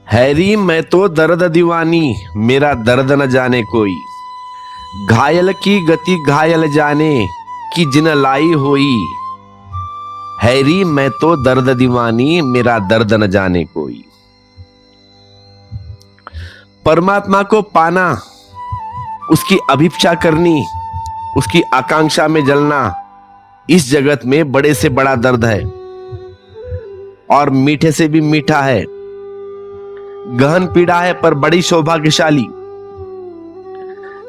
Harry मैं तो दर्द दीवानी, मेरा दर्द न जाने कोई। घायल की गति घायल जाने की जिन लाई होई। हैरी मैं तो दर्द दीवानी, मेरा दर्द न जाने कोई। परमात्मा को पाना, उसकी अभिप्सा करनी, उसकी आकांक्षा में जलना इस जगत में बड़े से बड़ा दर्द है और मीठे से भी मीठा है। गहन पीड़ा है पर बड़ी सौभाग्यशाली।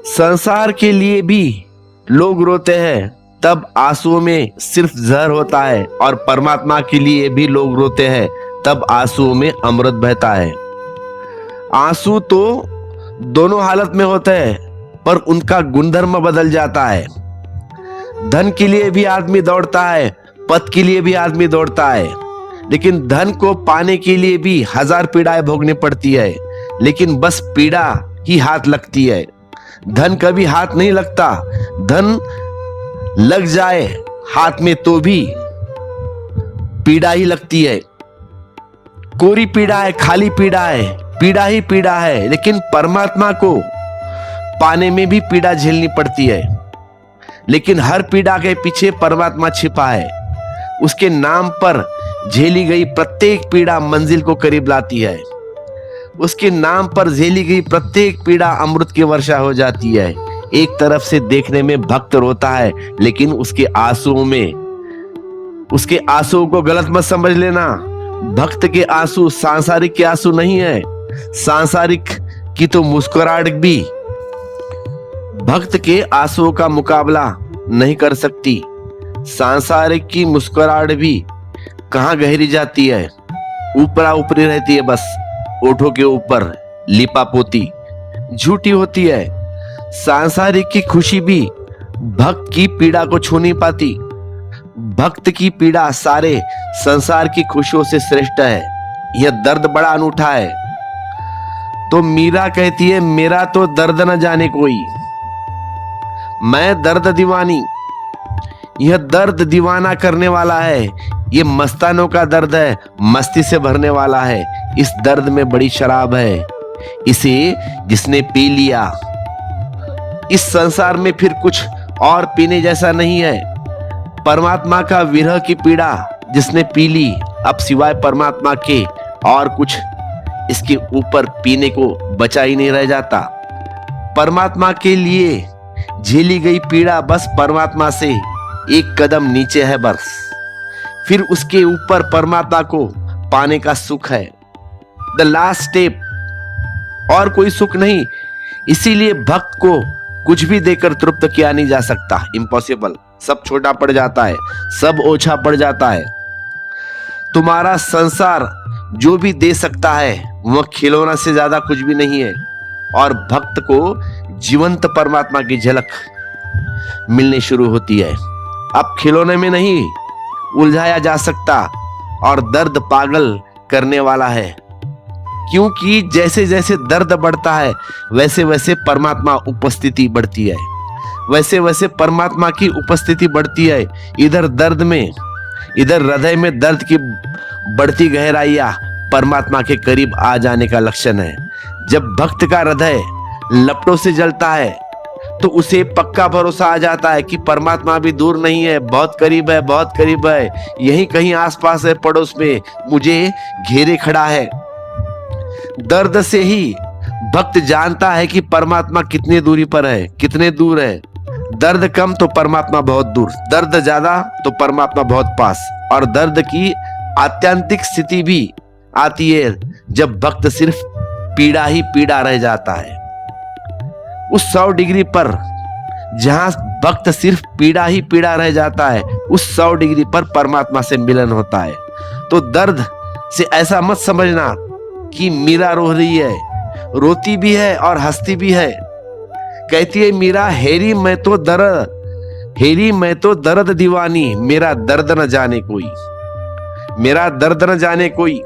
संसार के लिए भी लोग रोते हैं, तब आंसुओं में सिर्फ जहर होता है, और परमात्मा के लिए भी लोग रोते हैं, तब आंसुओं में अमृत बहता है। आंसू तो दोनों हालत में होते हैं, पर उनका गुणधर्म बदल जाता है। धन के लिए भी आदमी दौड़ता है, पद के लिए भी आदमी दौड़ता है, लेकिन धन को पाने के लिए भी हजार पीड़ाएं भोगनी पड़ती है, लेकिन बस पीड़ा ही हाथ लगती है। धन कभी हाथ नहीं लगता। धन लग जाए हाथ में तो भी पीड़ा ही लगती है। कोरी पीड़ा है, खाली पीड़ा है, पीड़ा ही पीड़ा है। लेकिन परमात्मा को पाने में भी पीड़ा झेलनी पड़ती है, लेकिन हर पीड़ा के पीछे परमात्मा छिपा है। उसके नाम पर झेली गई प्रत्येक पीड़ा मंजिल को करीब लाती है। उसके नाम पर झेली गई प्रत्येक पीड़ा अमृत की वर्षा हो जाती है। एक तरफ से देखने में भक्त रोता है, लेकिन उसके आंसुओं को गलत मत समझ लेना। भक्त के आंसू सांसारिक के आंसू नहीं है। सांसारिक की तो मुस्कुराहट भी भक्त के आंसुओं का मुकाबला नहीं कर सकती। सांसारिक की मुस्कुराहट भी कहां गहरी जाती है, ऊपरा ऊपरी रहती है, बस ओठों के ऊपर लिपा पोती झूठी होती है। सांसारिक की खुशी भी भक्त की पीड़ा को छू नहीं पाती। भक्त की पीड़ा सारे संसार की खुशियों से श्रेष्ठ है। यह दर्द बड़ा अनूठा है। तो मीरा कहती है, मेरा तो दर्द न जाने कोई, मैं दर्द दीवानी। यह दर्द दीवाना करने वाला है। ये मस्तानों का दर्द है, मस्ती से भरने वाला है। इस दर्द में बड़ी शराब है। इसे जिसने पी लिया, इस संसार में फिर कुछ और पीने जैसा नहीं है। परमात्मा का विरह की पीड़ा जिसने पी ली, अब सिवाय परमात्मा के और कुछ इसके ऊपर पीने को बचा ही नहीं रह जाता। परमात्मा के लिए झेली गई पीड़ा बस परमात्मा से एक कदम नीचे है, बस फिर उसके ऊपर परमात्मा को पाने का सुख है। द लास्ट स्टेप, और कोई सुख नहीं। इसीलिए भक्त को कुछ भी देकर तृप्त किया नहीं जा सकता। इम्पॉसिबल। सब छोटा पड़ जाता है, सब ओछा पड़ जाता है। तुम्हारा संसार जो भी दे सकता है वह खिलौना से ज्यादा कुछ भी नहीं है। और भक्त को जीवंत परमात्मा की झलक मिलने शुरू होती है। अब खिलौने में नहीं उलझाया जा सकता, और दर्द पागल करने वाला है, क्योंकि जैसे जैसे दर्द बढ़ता है वैसे वैसे परमात्मा उपस्थिति बढ़ती है, वैसे वैसे परमात्मा की उपस्थिति बढ़ती है। इधर दर्द में, इधर हृदय में दर्द की बढ़ती गहराइयां परमात्मा के करीब आ जाने का लक्षण है। जब भक्त का हृदय लपटों से जलता है तो उसे पक्का भरोसा आ जाता है कि परमात्मा भी दूर नहीं है, बहुत करीब है, बहुत करीब है, यहीं कहीं आसपास है, पड़ोस में मुझे घेरे खड़ा है। दर्द से ही भक्त जानता है कि परमात्मा कितनी दूरी पर है, कितने दूर है। दर्द कम तो परमात्मा बहुत दूर, दर्द ज्यादा तो परमात्मा बहुत पास। और दर्द की आत्यंतिक स्थिति भी आती है जब भक्त सिर्फ पीड़ा ही पीड़ा रह जाता है। उस 100 डिग्री पर जहां भक्त सिर्फ पीड़ा ही पीड़ा रह जाता है, उस 100 डिग्री पर परमात्मा से मिलन होता है। तो दर्द से ऐसा मत समझना कि मीरा रो रही है। रोती भी है और हंसती भी है। कहती है मीरा, हैरी मैं तो दर्द दीवानी, मेरा दर्द न जाने कोई, मेरा दर्द न जाने कोई।